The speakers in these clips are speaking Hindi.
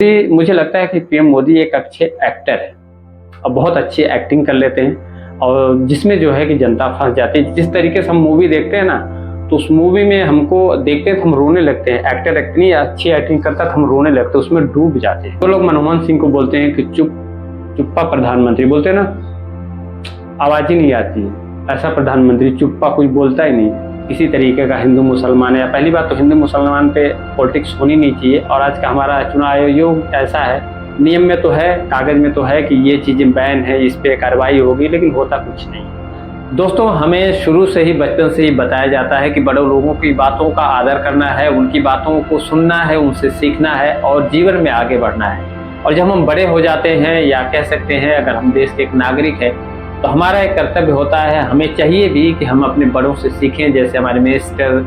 मुझे लगता है कि पीएम मोदी एक अच्छे एक्टर है और बहुत अच्छी एक्टिंग कर लेते हैं और जिसमें जो है कि जनता फंस जाती है। जिस तरीके से हम मूवी देखते हैं ना, तो उस मूवी में हमको देखते हैं तो हम रोने लगते हैं। एक्टर इतनी अच्छी एक्टिंग करता है तो हम रोने लगते हैं, उसमें डूब जाते हैं। तो लोग मनमोहन सिंह को बोलते हैं कि चुप्पा प्रधानमंत्री, बोलते हैं ना, आवाज ही नहीं आती। ऐसा प्रधानमंत्री चुप्पा कोई बोलता ही नहीं। किसी तरीके का हिंदू मुसलमान है, पहली बात तो हिंदू मुसलमान पे पॉलिटिक्स होनी नहीं चाहिए। और आज का हमारा चुनाव आयोग ऐसा है, नियम में तो है, कागज में तो है कि ये चीज़ें बैन है, इस पे कार्रवाई होगी, लेकिन होता कुछ नहीं। दोस्तों, हमें शुरू से ही, बचपन से ही बताया जाता है कि बड़े लोगों की बातों का आदर करना है, उनकी बातों को सुनना है, उनसे सीखना है और जीवन में आगे बढ़ना है। और जब हम बड़े हो जाते हैं, या कह सकते हैं अगर हम देश के एक नागरिक हैं, तो हमारा एक कर्तव्य होता है, हमें चाहिए भी कि हम अपने बड़ों से सीखें। जैसे हमारे मिनिस्टर,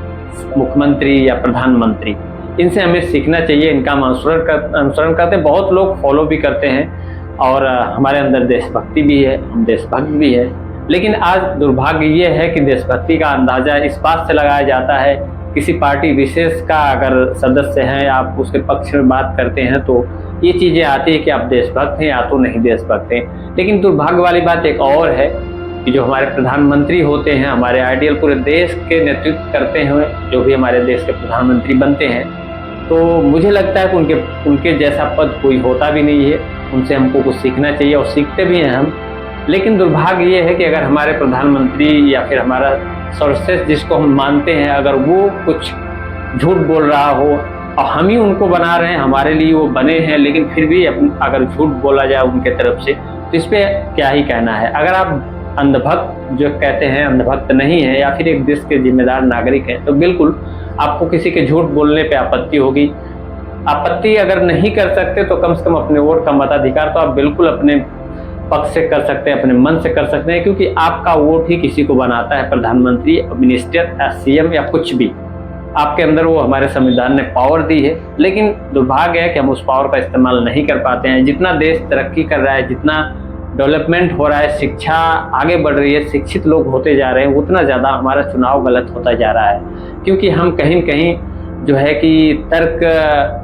मुख्यमंत्री या प्रधानमंत्री, इनसे हमें सीखना चाहिए, इनका अनुसरण करते हैं। बहुत लोग फॉलो भी करते हैं और हमारे अंदर देशभक्ति भी है, हम देशभक्त भी है। लेकिन आज दुर्भाग्य ये है कि देशभक्ति का अंदाज़ा इस बात से लगाया जाता है, किसी पार्टी विशेष का अगर सदस्य हैं, आप उसके पक्ष में बात करते हैं तो ये चीज़ें आती है कि आप देशभक्त हैं या तो नहीं देशभक्त हैं। लेकिन दुर्भाग्य वाली बात एक और है कि जो हमारे प्रधानमंत्री होते हैं, हमारे आइडियल पूरे देश के नेतृत्व करते हुए जो भी हमारे देश के प्रधानमंत्री बनते हैं, तो मुझे लगता है कि उनके जैसा पद कोई होता भी नहीं है। उनसे हमको कुछ सीखना चाहिए और सीखते भी हैं हम। लेकिन दुर्भाग्य ये है कि अगर हमारे प्रधानमंत्री या फिर हमारा सर्वश्रेष्ठ जिसको हम मानते हैं, अगर वो कुछ झूठ बोल रहा हो और हम ही उनको बना रहे हैं, हमारे लिए वो बने हैं, लेकिन फिर भी अगर झूठ बोला जाए उनके तरफ से, तो इस पर क्या ही कहना है। अगर आप अंधभक्त जो कहते हैं, अंधभक्त नहीं है या फिर एक देश के जिम्मेदार नागरिक हैं, तो बिल्कुल आपको किसी के झूठ बोलने पे आपत्ति होगी। आपत्ति अगर नहीं कर सकते तो कम से कम अपने वोट का मताधिकार तो आप बिल्कुल अपने पक्ष से कर सकते हैं, अपने मन से कर सकते हैं, क्योंकि आपका वोट ही किसी को बनाता है, प्रधानमंत्री, मिनिस्टर या सीएम या कुछ भी। आपके अंदर वो हमारे संविधान ने पावर दी है, लेकिन दुर्भाग्य है कि हम उस पावर का इस्तेमाल नहीं कर पाते हैं। जितना देश तरक्की कर रहा है, जितना डेवलपमेंट हो रहा है, शिक्षा आगे बढ़ रही है, शिक्षित लोग होते जा रहे हैं, उतना ज़्यादा हमारा चुनाव गलत होता जा रहा है। क्योंकि हम कहीं कहीं जो है कि तर्क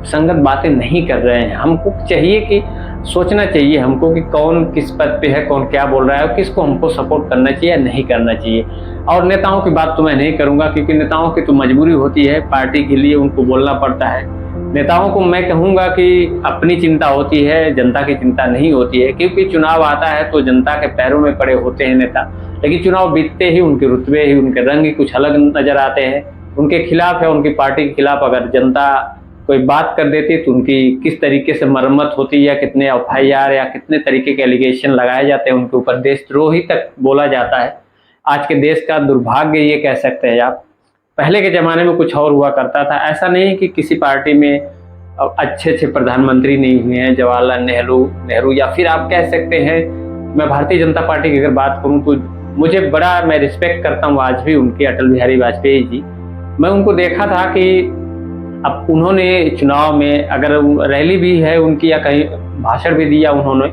संगत बातें नहीं कर रहे हैं। हमको चाहिए कि सोचना चाहिए हमको कि कौन किस पद पे है, कौन क्या बोल रहा है और किसको हमको सपोर्ट करना चाहिए या नहीं करना चाहिए। और नेताओं की बात तो मैं नहीं करूँगा, क्योंकि नेताओं की तो मजबूरी होती है, पार्टी के लिए उनको बोलना पड़ता है। नेताओं को मैं कहूँगा कि अपनी चिंता होती है, जनता की चिंता नहीं होती है। क्योंकि चुनाव आता है तो जनता के पैरों में पड़े होते हैं नेता, लेकिन चुनाव बीतते ही उनके रुतबे ही, उनके रंग ही कुछ अलग नज़र आते हैं। उनके खिलाफ या उनकी पार्टी के खिलाफ अगर जनता कोई बात कर देती तो उनकी किस तरीके से मरम्मत होती है, कितने एफआईआर या कितने तरीके के एलिगेशन लगाए जाते हैं उनके ऊपर, देशद्रोही तक बोला जाता है। आज के देश का दुर्भाग्य ये कह सकते हैं आप। पहले के ज़माने में कुछ और हुआ करता था, ऐसा नहीं कि किसी पार्टी में अच्छे प्रधानमंत्री नहीं हुए हैं, जवाहरलाल नेहरू या फिर आप कह सकते हैं, मैं भारतीय जनता पार्टी की अगर बात करूँ तो मुझे मैं रिस्पेक्ट करता हूँ आज भी उनकी, अटल बिहारी वाजपेयी जी। मैं उनको देखा था कि अब उन्होंने चुनाव में अगर रैली भी है उनकी या कहीं भाषण भी दिया उन्होंने,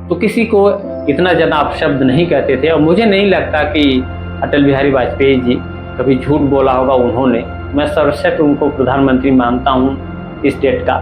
तो किसी को इतना ज़्यादा अपशब्द नहीं कहते थे। और मुझे नहीं लगता कि अटल बिहारी वाजपेयी जी कभी झूठ बोला होगा उन्होंने। मैं सर्वश्रेष्ठ उनको प्रधानमंत्री मानता हूँ इस स्टेट का।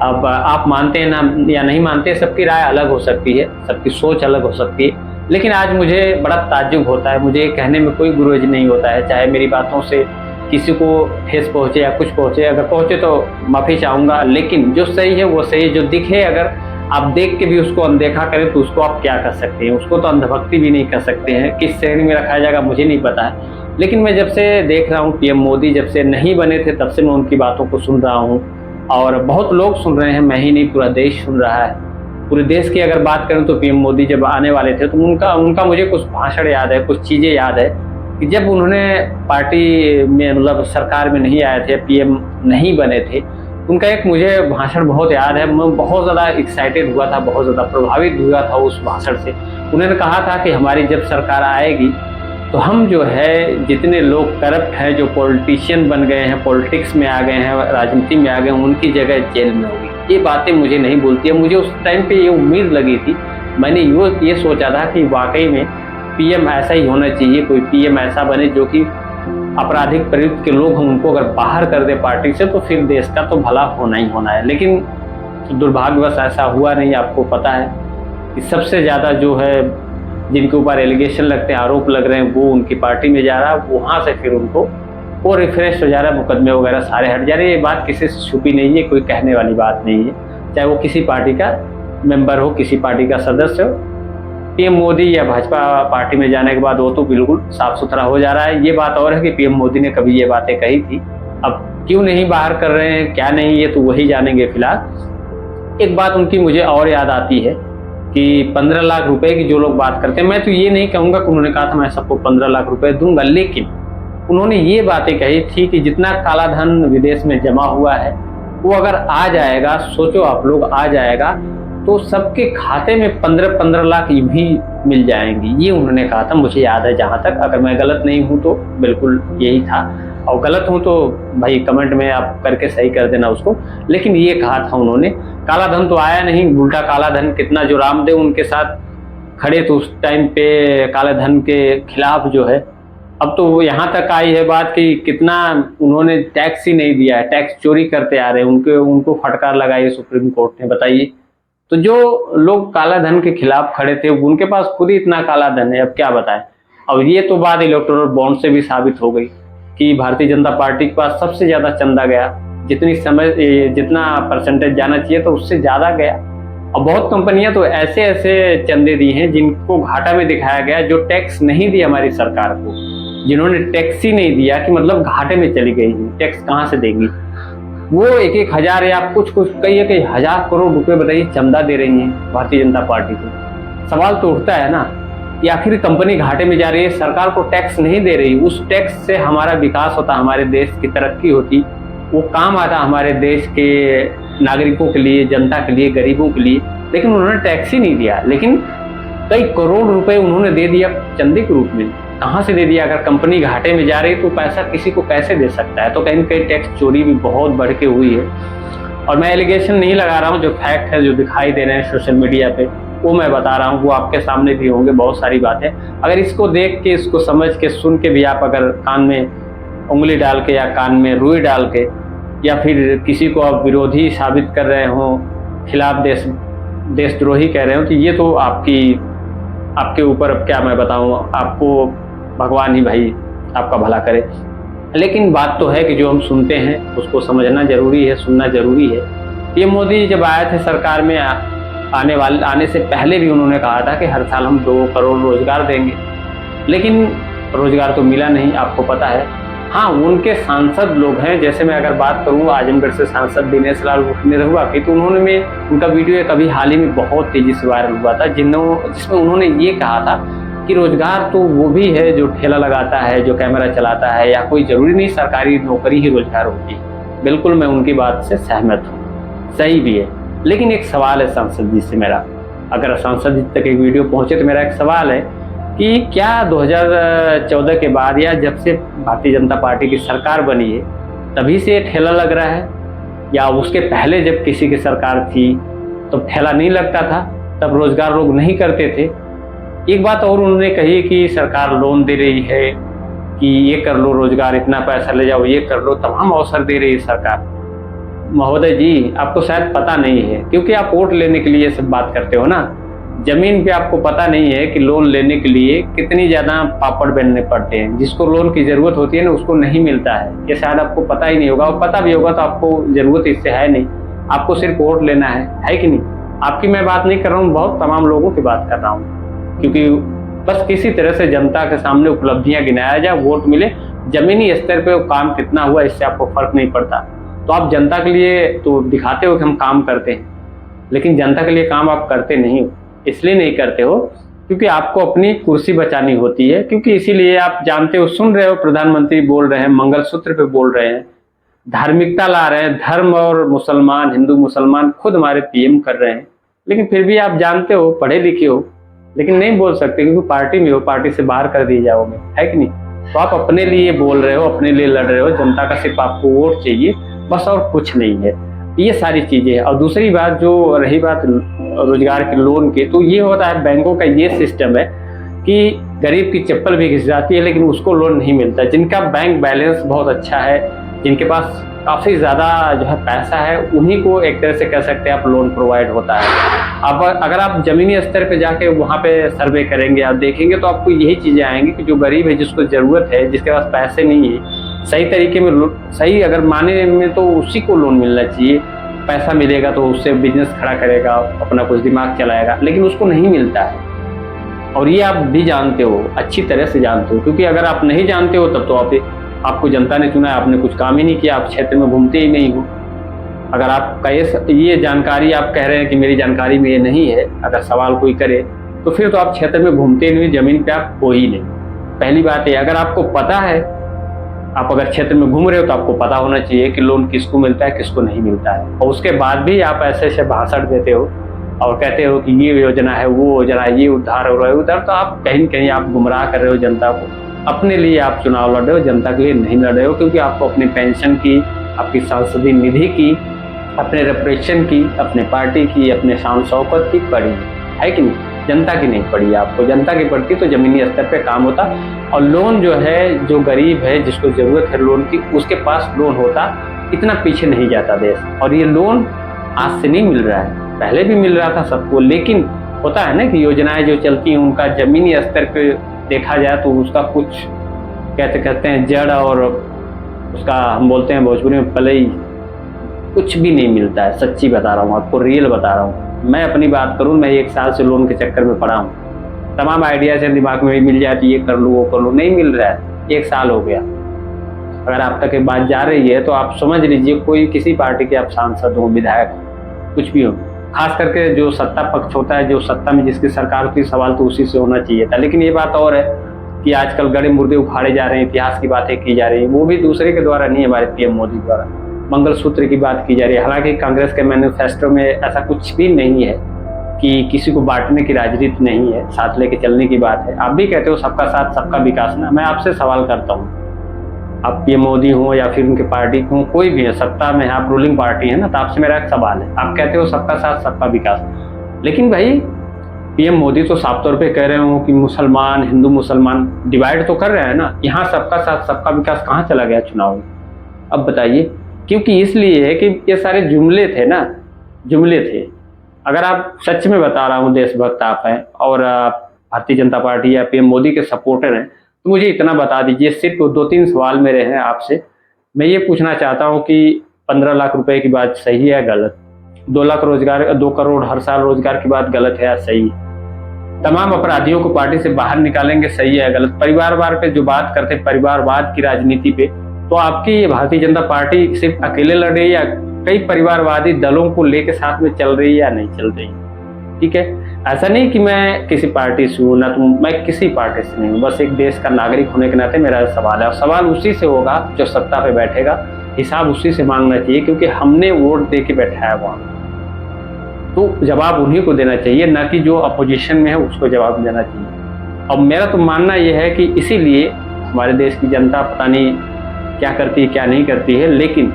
अब आप मानते हैं ना या नहीं मानते, सबकी राय अलग हो सकती है, सबकी सोच अलग हो सकती है। लेकिन आज मुझे बड़ा ताज्जुब होता है, मुझे कहने में कोई गुरेज नहीं होता है, चाहे मेरी बातों से किसी को ठेस पहुँचे या कुछ पहुँचे। अगर पहुँचे तो माफ़ी चाहूँगा, लेकिन जो सही है वो सही, जो दिखे अगर आप देख के भी उसको अनदेखा करें तो उसको आप क्या कर सकते हैं, उसको तो अंधभक्ति भी नहीं कर सकते हैं। किस श्रेणी में रखा जाएगा मुझे नहीं पता है। लेकिन मैं जब से देख रहा हूँ पीएम मोदी जब से नहीं बने थे, तब से मैं उनकी बातों को सुन रहा हूँ और बहुत लोग सुन रहे हैं, मैं ही नहीं, पूरा देश सुन रहा है। पूरे देश की अगर बात करूँ तो पीएम मोदी जब आने वाले थे तो उनका मुझे कुछ भाषण याद है, कुछ चीज़ें याद है कि जब उन्होंने पार्टी में, मतलब सरकार में नहीं आए थे, पीएम नहीं बने थे, उनका एक मुझे भाषण बहुत याद है। मैं बहुत ज़्यादा एक्साइटेड हुआ था, बहुत ज़्यादा प्रभावित हुआ था उस भाषण से। उन्होंने कहा था कि हमारी जब सरकार आएगी तो हम जो है, जितने लोग करप्ट हैं, जो पॉलिटिशियन बन गए हैं, पॉलिटिक्स में आ गए हैं, राजनीति में आ गए हैं, उनकी जगह जेल में होगी। ये बातें मुझे नहीं बोलती है, मुझे उस टाइम पे ये उम्मीद लगी थी। मैंने ये सोचा था कि वाकई में पीएम ऐसा ही होना चाहिए, कोई पीएम ऐसा बने जो कि आपराधिक प्रवृत्ति के लोग हम उनको अगर बाहर कर दे पार्टी से, तो फिर देश का तो भला होना ही होना है। लेकिन तो दुर्भाग्यवश ऐसा हुआ नहीं। आपको पता है कि सबसे ज़्यादा जो है जिनके ऊपर एलिगेशन लगते हैं, आरोप लग रहे हैं, वो उनकी पार्टी में जा रहा है, वहाँ से फिर उनको वो रिफ्रेश हो जा रहा है, मुकदमे वगैरह सारे हट जा रहे हैं। ये बात किसी से छुपी नहीं है, कोई कहने वाली बात नहीं है, चाहे वो किसी पार्टी का मेंबर हो, किसी पार्टी का सदस्य हो। पीएम मोदी या भाजपा पार्टी में जाने के बाद वो तो बिल्कुल साफ सुथरा हो जा रहा है। ये बात और है कि पीएम मोदी ने कभी ये बातें कही थी, अब क्यों नहीं बाहर कर रहे हैं, क्या नहीं, ये तो वही जानेंगे। फिलहाल एक बात उनकी मुझे और याद आती है कि 15 लाख रुपए की जो लोग बात करते हैं, मैं तो ये नहीं कहूँगा कि उन्होंने कहा था मैं सबको 15 लाख रुपए दूंगा, लेकिन उन्होंने ये बातें कही थी कि जितना काला धन विदेश में जमा हुआ है वो अगर आ जाएगा, सोचो आप लोग, आ जाएगा तो सबके खाते में 15-15 लाख भी मिल जाएंगी। ये उन्होंने कहा था, मुझे याद है जहाँ तक। अगर मैं गलत नहीं हूँ तो बिल्कुल यही था, और गलत हूँ तो भाई कमेंट में आप करके सही कर देना उसको। लेकिन ये कहा था उन्होंने, काला धन तो आया नहीं, उल्टा काला धन कितना, जो रामदेव उनके साथ खड़े तो उस टाइम पे काले धन के खिलाफ जो है, अब तो यहाँ तक आई है बात कि कितना उन्होंने टैक्स ही नहीं दिया है, टैक्स चोरी करते आ रहे हैं, उनको फटकार लगाई है सुप्रीम कोर्ट ने, बताइए। तो जो लोग काला धन के खिलाफ खड़े थे उनके पास खुद ही इतना काला धन है, अब क्या बताएं। अब ये तो बात इलेक्टोरल बॉन्ड से भी साबित हो गई कि भारतीय जनता पार्टी के पास सबसे ज्यादा चंदा गया, जितना परसेंटेज जाना चाहिए तो उससे ज्यादा गया। और बहुत कंपनियां तो ऐसे ऐसे चंदे दी हैं जिनको घाटा में दिखाया गया, जो टैक्स नहीं दी हमारी सरकार को, जिन्होंने टैक्स ही नहीं दिया, कि मतलब घाटे में चली गई है, टैक्स कहाँ से देंगी वो। 1-1 हजार या कुछ कई 1000 करोड़ रुपए बताइए चंदा दे रही है भारतीय जनता पार्टी को। सवाल तो उठता है ना कि आखिर कंपनी घाटे में जा रही है, सरकार को टैक्स नहीं दे रही, उस टैक्स से हमारा विकास होता, हमारे देश की तरक्की होती, वो काम आता हमारे देश के नागरिकों के लिए, जनता के लिए, गरीबों के लिए, लेकिन उन्होंने टैक्स ही नहीं दिया। लेकिन कई करोड़ रुपए उन्होंने दे दिया चंदे के रूप में। कहाँ से दे दिया? अगर कंपनी घाटे में जा रही तो पैसा किसी को कैसे दे सकता है? तो कहीं न कहीं टैक्स चोरी भी बहुत बढ़ के हुई है। और मैं एलिगेशन नहीं लगा रहा हूँ, जो फैक्ट है, जो दिखाई दे रहे हैं सोशल मीडिया पे, वो मैं बता रहा हूँ, वो आपके सामने भी होंगे बहुत सारी बातें। अगर इसको देख के, इसको समझ के, सुन के भी आप अगर कान में उंगली डाल के या कान में रुई डाल के, या फिर किसी को आप विरोधी साबित कर रहे हो, खिलाफ देशद्रोही कह रहे हो, तो ये तो आपके ऊपर, अब क्या मैं बताऊँ आपको, भगवान ही भाई आपका भला करे। लेकिन बात तो है कि जो हम सुनते हैं उसको समझना जरूरी है, सुनना जरूरी है। पीएम मोदी जब आए थे सरकार में, आने से पहले भी उन्होंने कहा था कि हर साल हम 2 करोड़ रोजगार देंगे, लेकिन रोजगार तो मिला नहीं, आपको पता है। हाँ, उनके सांसद लोग हैं, जैसे मैं अगर बात करूँ आजमगढ़ से सांसद दिनेश लाल निरहुआ की, तो उनका वीडियो अभी हाल ही में बहुत तेजी से वायरल हुआ था, जिसमें उन्होंने ये कहा था कि रोजगार तो वो भी है जो ठेला लगाता है, जो कैमरा चलाता है, या कोई जरूरी नहीं सरकारी नौकरी ही रोजगार होती है। बिल्कुल मैं उनकी बात से सहमत हूँ, सही भी है। लेकिन एक सवाल है सांसद जी से मेरा, अगर सांसद जी तक एक वीडियो पहुंचे तो मेरा एक सवाल है कि क्या 2014 के बाद, या जब से भारतीय जनता पार्टी की सरकार बनी है तभी से ठेला लग रहा है, या उसके पहले जब किसी की सरकार थी तो ठेला नहीं लगता था, तब रोजगार लोग नहीं करते थे? एक बात और उन्होंने कही कि सरकार लोन दे रही है कि ये कर लो रोजगार, इतना पैसा ले जाओ, ये कर लो, तमाम अवसर दे रही है सरकार। महोदय जी, आपको शायद पता नहीं है, क्योंकि आप वोट लेने के लिए सब बात करते हो ना। जमीन पे आपको पता नहीं है कि लोन लेने के लिए कितनी ज्यादा पापड़ बेलने पड़ते हैं। जिसको लोन की जरूरत होती है ना, उसको नहीं मिलता है, ये शायद आपको पता ही नहीं होगा। और पता भी होगा तो आपको जरूरत इससे है नहीं, आपको सिर्फ वोट लेना है कि नहीं? आपकी मैं बात नहीं कर रहा हूँ, बहुत तमाम लोगों की बात कर रहा हूँ, क्योंकि बस किसी तरह से जनता के सामने उपलब्धियां गिनाया जाए, वोट मिले। जमीनी स्तर पे काम कितना हुआ इससे आपको फर्क नहीं पड़ता। तो आप जनता के लिए तो दिखाते हो कि हम काम करते हैं, लेकिन जनता के लिए काम आप करते नहीं हो। इसलिए नहीं करते हो क्योंकि आपको अपनी कुर्सी बचानी होती है, क्योंकि इसीलिए आप जानते हो, सुन रहे हो प्रधानमंत्री बोल रहे हैं, मंगलसूत्र पे बोल रहे हैं, धार्मिकता ला रहे हैं, धर्म और मुसलमान, हिंदू मुसलमान खुद हमारे पीएम कर रहे हैं, लेकिन फिर भी आप जानते हो, पढ़े लिखे हो, लेकिन नहीं बोल सकते क्योंकि पार्टी में हो, पार्टी से बाहर कर दिए जाओगे, है कि नहीं? तो आप अपने लिए बोल रहे हो, अपने लिए लड़ रहे हो, जनता का सिर्फ आपको वोट चाहिए, बस, और कुछ नहीं है। ये सारी चीजें। और दूसरी बात, जो रही बात रोजगार के लोन की, तो ये होता है, बैंकों का ये सिस्टम है कि गरीब की चप्पल भी घिस जाती है लेकिन उसको लोन नहीं मिलता। जिनका बैंक बैलेंस बहुत अच्छा है, जिनके पास काफ़ी ज़्यादा जो है पैसा है, उन्हीं को एक तरह से कह सकते हैं आप लोन प्रोवाइड होता है। अब अगर आप ज़मीनी स्तर पे जाके वहाँ पे सर्वे करेंगे, आप देखेंगे तो आपको यही चीज़ें आएँगी कि जो गरीब है, जिसको ज़रूरत है, जिसके पास पैसे नहीं है, सही तरीके में सही अगर माने में तो उसी को लोन मिलना चाहिए। पैसा मिलेगा तो उससे बिज़नेस खड़ा करेगा, अपना कुछ दिमाग चलाएगा, लेकिन उसको नहीं मिलता है। और ये आप भी जानते हो, अच्छी तरह से जानते हो, क्योंकि अगर आप नहीं जानते हो तब तो आपको जनता ने चुना है, आपने कुछ काम ही नहीं किया, आप क्षेत्र में घूमते ही नहीं हो। अगर आपका ये जानकारी आप कह रहे हैं कि मेरी जानकारी में ये नहीं है, अगर सवाल कोई करे तो फिर तो आप क्षेत्र में घूमते नहीं, ज़मीन पे आप हो ही नहीं। पहली बात है, अगर आपको पता है, आप अगर क्षेत्र में घूम रहे हो तो आपको पता होना चाहिए कि लोन किसको मिलता है, किसको नहीं मिलता है। और उसके बाद भी आप ऐसे भाषण देते हो और कहते हो कि ये योजना है, वो योजना है, ये उद्धार हो रहा है उधर, तो आप कहीं न कहीं आप गुमराह कर रहे हो जनता को। अपने लिए आप चुनाव लड़ रहे हो, जनता के लिए नहीं लड़ रहे हो, क्योंकि आपको अपनी पेंशन की, आपकी सांसदीय निधि की, अपने रेपुटेशन की, अपने पार्टी की, अपने शान शौकत की पड़ी है कि नहीं? जनता की नहीं पड़ी। आपको जनता की पड़ती तो ज़मीनी स्तर पे काम होता। और लोन जो है, जो गरीब है, जिसको ज़रूरत है लोन की, उसके पास लोन होता, इतना पीछे नहीं जाता देश। और ये लोन आज से नहीं मिल रहा है, पहले भी मिल रहा था सबको, लेकिन होता है ना कि योजनाएं जो चलती हैं उनका ज़मीनी स्तर पे देखा जाए तो उसका कुछ कहते हैं जड़, और उसका हम बोलते हैं भोजपुरी में पलई, कुछ भी नहीं मिलता है। सच्ची बता रहा हूँ आपको, रियल बता रहा हूँ। मैं अपनी बात करूँ, मैं 1 साल से लोन के चक्कर में पड़ा हूँ। तमाम आइडियाज हैं दिमाग में, मिल जाती, ये कर लूँ, वो कर लूँ, नहीं मिल रहा है। 1 साल हो गया। अगर आप तक ये बात जा रही है तो आप समझ लीजिए, कोई किसी पार्टी के आप सांसद हो, विधायक हो, कुछ भी हो, खास करके जो सत्ता पक्ष होता है, जो सत्ता में जिसकी सरकार होती है, सवाल तो उसी से होना चाहिए था। लेकिन ये बात और है कि आजकल गड़े मुर्दे उखाड़े जा रहे हैं, इतिहास की बातें की जा रही हैं, वो भी दूसरे के द्वारा नहीं, हमारे पीएम मोदी द्वारा। मंगलसूत्र की बात की जा रही है। हालांकि कांग्रेस के मैनिफेस्टो में ऐसा कुछ भी नहीं है कि किसी को बांटने की राजनीति नहीं है, साथ लेके चलने की बात है। आप भी कहते हो सबका साथ सबका विकास ना। मैं आपसे सवाल करता हूँ, आप पीएम मोदी हो या फिर उनके पार्टी हो, कोई भी है सत्ता में, आप रूलिंग पार्टी है ना, तो आपसे मेरा एक सवाल है। आप कहते हो सबका साथ सबका विकास, लेकिन भाई पीएम मोदी तो साफ तौर पे कह रहे हो कि मुसलमान, हिंदू मुसलमान डिवाइड तो कर रहे हैं ना। यहाँ सबका साथ सबका विकास कहाँ चला गया चुनाव में? अब बताइए। क्योंकि इसलिए है कि ये सारे जुमले थे ना, जुमले थे। अगर आप सच में बता रहा हूँ, देशभक्त आप हैं और भारतीय जनता पार्टी या पीएम मोदी के सपोर्टर हैं, तो मुझे इतना बता दीजिए। सिर्फ 2-3 सवाल मेरे हैं आपसे। मैं ये पूछना चाहता हूँ कि 15 लाख रुपए की बात सही है गलत? 2 लाख रोजगार, 2 करोड़ हर साल रोजगार की बात गलत है या सही? तमाम अपराधियों को पार्टी से बाहर निकालेंगे, सही है गलत? परिवारवाद पे जो बात करते हैं, परिवारवाद की राजनीति पे, तो आपकी ये भारतीय जनता पार्टी सिर्फ अकेले लड़ रही है या कई परिवारवादी दलों को लेकर साथ में चल रही है या नहीं चल रही? ठीक है, ऐसा नहीं कि मैं किसी पार्टी से हूँ ना, मैं किसी पार्टी से नहीं हूँ, बस एक देश का नागरिक होने के नाते मेरा सवाल है। और सवाल उसी से होगा जो सत्ता पे बैठेगा, हिसाब उसी से मांगना चाहिए, क्योंकि हमने वोट दे के बैठाया वहाँ, तो जवाब उन्हीं को देना चाहिए, ना कि जो अपोजिशन में है उसको जवाब देना चाहिए। और मेरा तो मानना यह है कि इसीलिए हमारे देश की जनता पता नहीं क्या करती है क्या नहीं करती है, लेकिन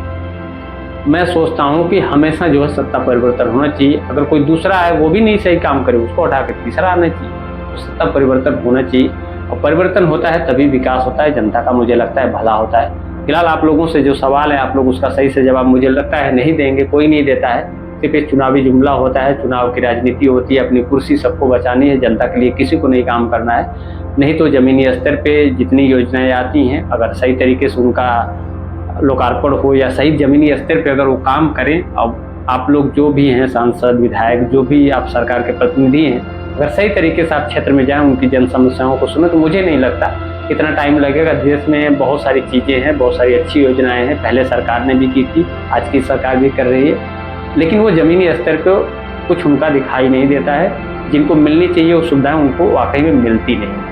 मैं सोचता हूं कि हमेशा जो है सत्ता परिवर्तन होना चाहिए। अगर कोई दूसरा है वो भी नहीं सही काम करे, उसको हटा के तीसरा आना चाहिए। तो सत्ता परिवर्तन होना चाहिए, और परिवर्तन होता है तभी विकास होता है, जनता का मुझे लगता है भला होता है। फिलहाल आप लोगों से जो सवाल है, आप लोग उसका सही से जवाब मुझे लगता है नहीं देंगे, कोई नहीं देता है। सिर्फ एक चुनावी जुमला होता है, चुनाव की राजनीति होती है, अपनी कुर्सी सबको बचानी है, जनता के लिए किसी को नहीं काम करना है। नहीं तो जमीनी स्तर पे जितनी योजनाएं आती हैं, अगर सही तरीके से उनका लोकार्पण हो या सही जमीनी स्तर पे अगर वो काम करें, और आप लोग जो भी हैं सांसद, विधायक, जो भी आप सरकार के प्रतिनिधि हैं, अगर सही तरीके से आप क्षेत्र में जाएं, उनकी जन समस्याओं को सुने, तो मुझे नहीं लगता इतना टाइम लगेगा। देश में बहुत सारी चीज़ें हैं, बहुत सारी अच्छी योजनाएं हैं, पहले सरकार ने भी की थी, आज की सरकार भी कर रही है, लेकिन वो ज़मीनी स्तर पर कुछ उनका दिखाई नहीं देता है। जिनको मिलनी चाहिए वो सुविधाएं उनको वाकई में मिलती नहीं।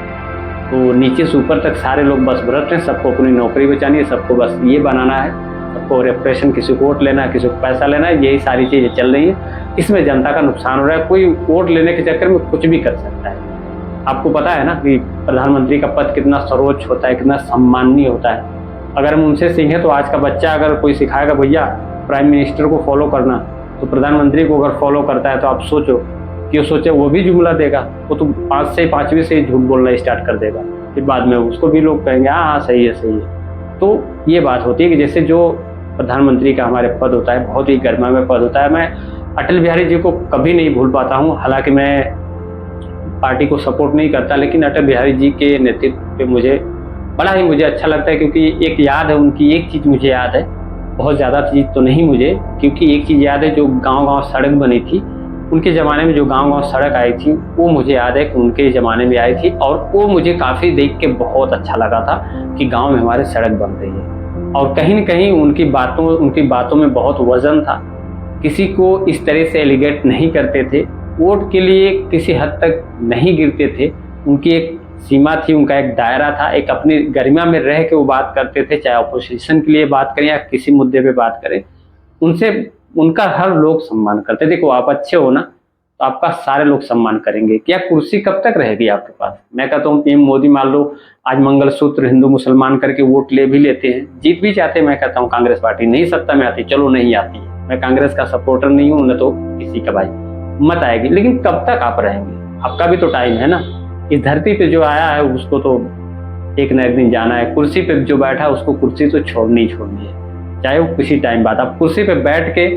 तो नीचे से ऊपर तक सारे लोग बस भ्रष्ट हैं, सबको अपनी नौकरी बचानी है, सबको बस ये बनाना है, सबको रेपुटेशन, किसी को वोट लेना है, किसी को पैसा लेना है, यही सारी चीज़ें चल रही है। इसमें जनता का नुकसान हो रहा है। कोई वोट लेने के चक्कर में कुछ भी कर सकता है। आपको पता है ना कि प्रधानमंत्री का पद कितना सर्वोच्च होता है, कितना सम्माननीय होता है। अगर हम उनसे सीखें तो आज का बच्चा अगर कोई सिखाएगा भैया प्राइम मिनिस्टर को फॉलो करना, तो प्रधानमंत्री को अगर फॉलो करता है तो आप सोचो कि वो सोचे वो भी जुमला देगा, वो तो 5 से 5वीं से झूठ बोलना स्टार्ट कर देगा, फिर बाद में उसको भी लोग कहेंगे हाँ हाँ सही है सही है। तो ये बात होती है कि जैसे जो प्रधानमंत्री का हमारे पद होता है, बहुत ही गरिमामय पद होता है। मैं अटल बिहारी जी को कभी नहीं भूल पाता हूँ, हालांकि मैं पार्टी को सपोर्ट नहीं करता, लेकिन अटल बिहारी जी के नेतृत्व पे मुझे अच्छा लगता है, क्योंकि एक याद है उनकी, एक चीज़ मुझे याद है, बहुत ज़्यादा चीज़ तो नहीं मुझे, क्योंकि एक चीज़ याद है, जो गांव-गांव सड़क बनी थी उनके ज़माने में, जो गांव-गांव सड़क आई थी वो मुझे याद है कि उनके ज़माने में आई थी, और वो मुझे काफ़ी देख के बहुत अच्छा लगा था कि गाँव में हमारे सड़क बन रही है। और कहीं न कहीं उनकी बातों में बहुत वज़न था, किसी को इस तरह से एलिगेट नहीं करते थे, वोट के लिए किसी हद तक नहीं गिरते थे, उनकी एक सीमा थी, उनका एक दायरा था, एक अपनी गरिमा में रह के वो बात करते थे, चाहे अपोजिशन के लिए बात करें या किसी मुद्दे पे बात करें, उनका हर लोग सम्मान करते। देखो, आप अच्छे हो ना तो आपका सारे लोग सम्मान करेंगे। क्या कुर्सी कब तक रहेगी आपके पास? मैं कहता हूँ पीएम मोदी मान लो आज मंगलसूत्र हिंदू मुसलमान करके वोट ले भी लेते हैं, जीत भी जाते हैं, मैं कहता हूँ कांग्रेस पार्टी नहीं सत्ता में आती, चलो नहीं आती है, मैं कांग्रेस का सपोर्टर नहीं हूँ, न तो किसी का भाई, मत आएगी, लेकिन कब तक आप रहेंगे? आपका भी तो टाइम है ना। इस धरती पे जो आया है उसको तो एक न एक दिन जाना है, कुर्सी पे जो बैठा है उसको कुर्सी तो छोड़नी है, चाहे वो किसी टाइम बाद। आप कुर्सी पे बैठ के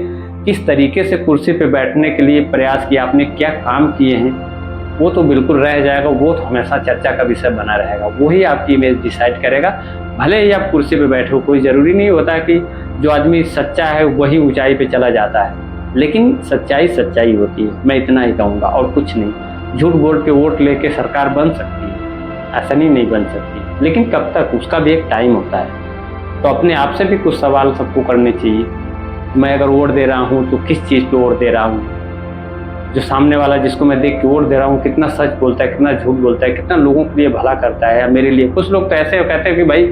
किस तरीके से कुर्सी पे बैठने के लिए प्रयास किया, आपने क्या काम किए हैं, वो तो बिल्कुल रह जाएगा, वो तो हमेशा चर्चा का विषय बना रहेगा, वही आपकी इमेज डिसाइड करेगा। भले ही आप कुर्सी पे बैठे हो, कोई ज़रूरी नहीं होता कि जो आदमी सच्चा है वही ऊंचाई पे चला जाता है, लेकिन सच्चाई होती है, मैं इतना ही कहूँगा और कुछ नहीं। झूठ बोल के वोट लेके सरकार बन सकती है, ऐसा नहीं बन सकती, लेकिन कब तक, उसका भी एक टाइम होता है। तो अपने आप से भी कुछ सवाल सबको करने चाहिए, मैं अगर वोट दे रहा हूँ तो किस चीज़ पे वोट दे रहा हूँ, जो सामने वाला जिसको मैं देख के वोट दे रहा हूँ कितना सच बोलता है, कितना झूठ बोलता है, कितना लोगों के लिए भला करता है या मेरे लिए। कुछ लोग तो ऐसे कहते हैं कि भाई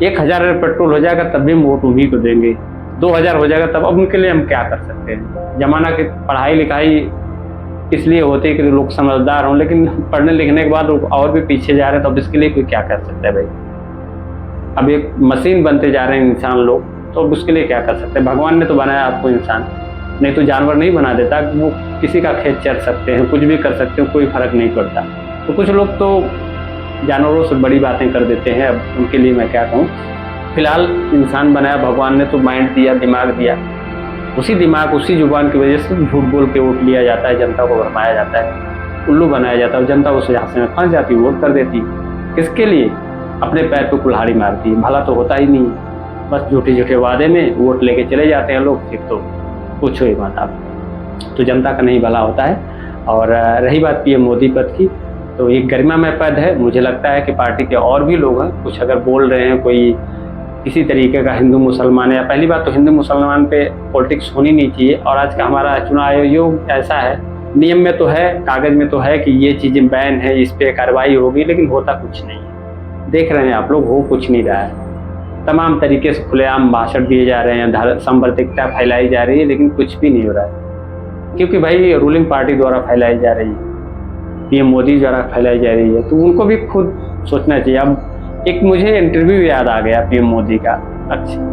1000 पेट्रोल हो जाएगा तब भी हम वोट उन्हीं को देंगे, 2000 हो जाएगा तब, अब उनके लिए हम क्या कर सकते हैं। जमाना की पढ़ाई लिखाई इसलिए होती है कि लोग समझदार हों, लेकिन पढ़ने लिखने के बाद और भी पीछे जा रहे हैं, तो अब इसके लिए कोई क्या कर सकता है भाई। अब एक मशीन बनते जा रहे हैं इंसान लोग, तो अब उसके लिए क्या कर सकते हैं। भगवान ने तो बनाया आपको इंसान, नहीं तो जानवर नहीं बना देता, वो किसी का खेत चर सकते हैं, कुछ भी कर सकते हैं, कोई फर्क नहीं पड़ता। तो कुछ लोग तो जानवरों से बड़ी बातें कर देते हैं, अब उनके लिए मैं क्या कहूँ। फिलहाल इंसान बनाया भगवान ने, तो माइंड दिया, दिमाग दिया, उसी दिमाग उसी जुबान की वजह से झूठ बोल के वोट लिया जाता है, जनता को भरमाया जाता है, उल्लू बनाया जाता है, और जनता उस झांसे में फंस जाती है, वोट कर देती है। किसके लिए? अपने पैर पे कुल्हाड़ी मारती है, भला तो होता ही नहीं, बस झूठे वादे में वोट लेके चले जाते हैं लोग, फिर तो पूछो ही मत आप। तो जनता का नहीं भला होता है। और रही बात पीएम मोदी पद की, तो एक गरिमामय पद है, मुझे लगता है कि पार्टी के और भी लोग हैं, कुछ अगर बोल रहे हैं कोई किसी तरीके का हिंदू मुसलमान, या पहली बात तो हिंदू मुसलमान पे पॉलिटिक्स होनी नहीं चाहिए। और आज का हमारा चुनाव आयोग ऐसा है, नियम में तो है, कागज में तो है कि ये चीज़ें बैन है, इस पर कार्रवाई होगी, लेकिन होता कुछ नहीं है। देख रहे हैं आप लोग, हो कुछ नहीं रहा है, तमाम तरीके से खुलेआम भाषण दिए जा रहे हैं, सांप्रदायिकता फैलाई जा रही है, लेकिन कुछ भी नहीं हो रहा है, क्योंकि भाई रूलिंग पार्टी द्वारा फैलाई जा रही है, पीएम मोदी द्वारा फैलाई जा रही है, तो उनको भी खुद सोचना चाहिए। अब एक मुझे इंटरव्यू याद आ गया पीएम मोदी का।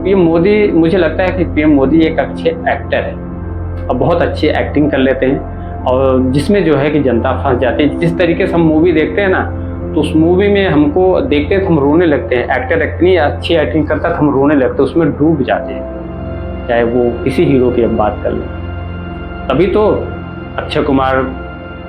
पीएम मोदी, मुझे लगता है कि पीएम मोदी एक अच्छे एक्टर है और बहुत अच्छी एक्टिंग कर लेते हैं, और जिसमें जो है कि जनता फंस जाती है। जिस तरीके से हम मूवी देखते हैं ना, तो उस मूवी में हमको देखते हैं तो हम रोने लगते हैं, एक्टर इतनी अच्छी एक्टिंग करता है तो हम रोने लगते हैं, उसमें डूब जाते हैं, चाहे वो किसी हीरो की अब बात कर लें। तभी तो अक्षय कुमार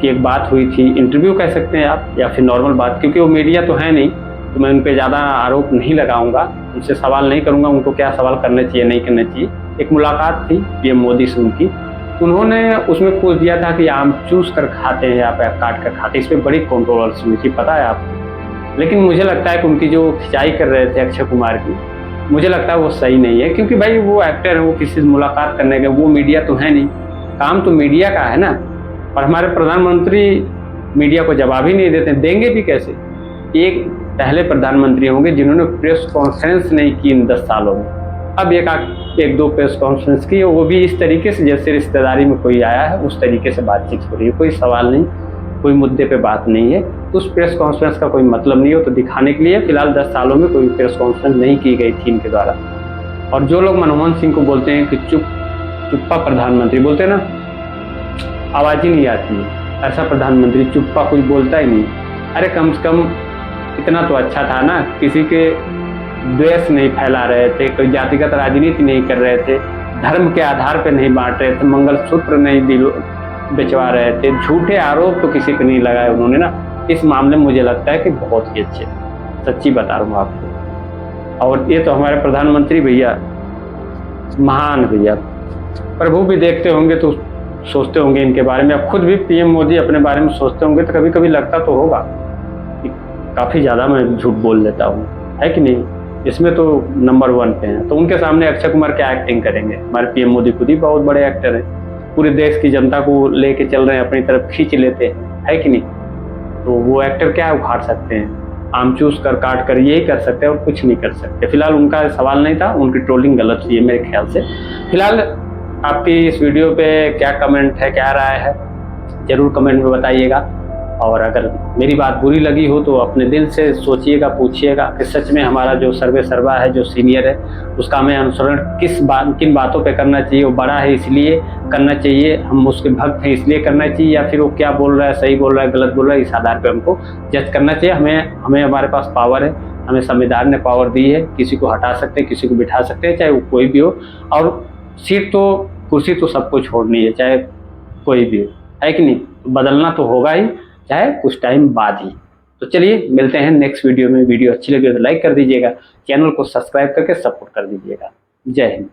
की एक बात हुई थी, इंटरव्यू कह सकते हैं आप या फिर नॉर्मल बात, क्योंकि वो मीडिया तो है नहीं, तो मैं उन पर ज़्यादा आरोप नहीं लगाऊंगा, उनसे सवाल नहीं करूंगा, उनको क्या सवाल करने चाहिए नहीं करने चाहिए। एक मुलाकात थी पीएम मोदी से उनकी, तो उन्होंने उसमें पूछ दिया था कि आम चूस कर खाते हैं या फिर काट कर खाते हैं, इस पर बड़ी कंट्रोवर्सी हुई थी, पता है आपको। लेकिन मुझे लगता है कि उनकी जो खिंचाई कर रहे थे अक्षय कुमार की, मुझे लगता है वो सही नहीं है, क्योंकि भाई वो एक्टर है, वो किसी से मुलाकात करने के, वो मीडिया तो है नहीं, काम तो मीडिया का है ना। और हमारे प्रधानमंत्री मीडिया को जवाब ही नहीं देते, देंगे भी कैसे। एक पहले प्रधानमंत्री होंगे जिन्होंने प्रेस कॉन्फ्रेंस नहीं की इन 10 सालों में, अब एक दो प्रेस कॉन्फ्रेंस की, वो भी इस तरीके से जैसे रिश्तेदारी में कोई आया है उस तरीके से बातचीत हो रही है, कोई सवाल नहीं, कोई मुद्दे पे बात नहीं है, तो उस प्रेस कॉन्फ्रेंस का कोई मतलब नहीं हो। तो दिखाने के लिए फिलहाल 10 सालों में कोई प्रेस कॉन्फ्रेंस नहीं की गई थी इनके द्वारा। और जो लोग मनमोहन सिंह को बोलते हैं कि चुप्पा प्रधानमंत्री बोलते हैं ना, आवाज़ ही नहीं आती है, ऐसा प्रधानमंत्री चुप्पा कोई बोलता ही नहीं। अरे कम से कम इतना तो अच्छा था ना, किसी के द्वेष नहीं फैला रहे थे, कोई जातिगत राजनीति नहीं कर रहे थे, धर्म के आधार पर नहीं बांट रहे थे, मंगलसूत्र नहीं बिचवा रहे थे, झूठे आरोप तो किसी पे नहीं लगाए उन्होंने ना। इस मामले में मुझे लगता है कि बहुत ही अच्छे, सच्ची बता रहा हूँ आपको। और ये तो हमारे प्रधानमंत्री भैया महान भैया, प्रभु भी देखते होंगे तो सोचते होंगे इनके बारे में। अब खुद भी पीएम मोदी अपने बारे में सोचते होंगे तो कभी कभी लगता तो होगा कि काफ़ी ज़्यादा मैं झूठ बोल लेता हूँ, है कि नहीं। इसमें तो नंबर 1 पे हैं, तो उनके सामने अक्षय कुमार क्या एक्टिंग करेंगे। हमारे पीएम मोदी खुद ही बहुत बड़े एक्टर हैं, पूरे देश की जनता को लेके चल रहे हैं, अपनी तरफ खींच लेते हैं, है कि नहीं। तो वो एक्टर क्या उखाड़ सकते हैं, आम चूस कर काट कर यही कर सकते हैं और कुछ नहीं कर सकते। फिलहाल उनका सवाल नहीं था, उनकी ट्रोलिंग गलत हुई है मेरे ख्याल से। फिलहाल आपकी इस वीडियो पे क्या कमेंट है, क्या राय है, ज़रूर कमेंट में बताइएगा। और अगर मेरी बात बुरी लगी हो तो अपने दिल से सोचिएगा, पूछिएगा कि सच में हमारा जो सर्वे सर्वा है, जो सीनियर है, उसका हमें अनुसरण किन बातों पे करना चाहिए। वो बड़ा है इसलिए करना चाहिए, हम उसके भक्त हैं इसलिए करना चाहिए, या फिर वो क्या बोल रहा है, सही बोल रहा है, गलत बोल रहा है, इस आधार पर हमको जज करना चाहिए। हमें हमारे पास पावर है, हमें संविधान ने पावर दी है, किसी को हटा सकते हैं, किसी को बिठा सकते हैं, चाहे वो कोई भी हो। और सीट तो, कुर्सी तो सबको छोड़नी है, चाहे कोई भी हो, है कि नहीं। बदलना तो होगा ही, चाहे कुछ टाइम बाद ही। तो चलिए मिलते हैं नेक्स्ट वीडियो में। वीडियो अच्छी लगी तो लाइक कर दीजिएगा, चैनल को सब्सक्राइब करके सपोर्ट कर दीजिएगा। जय हिंद।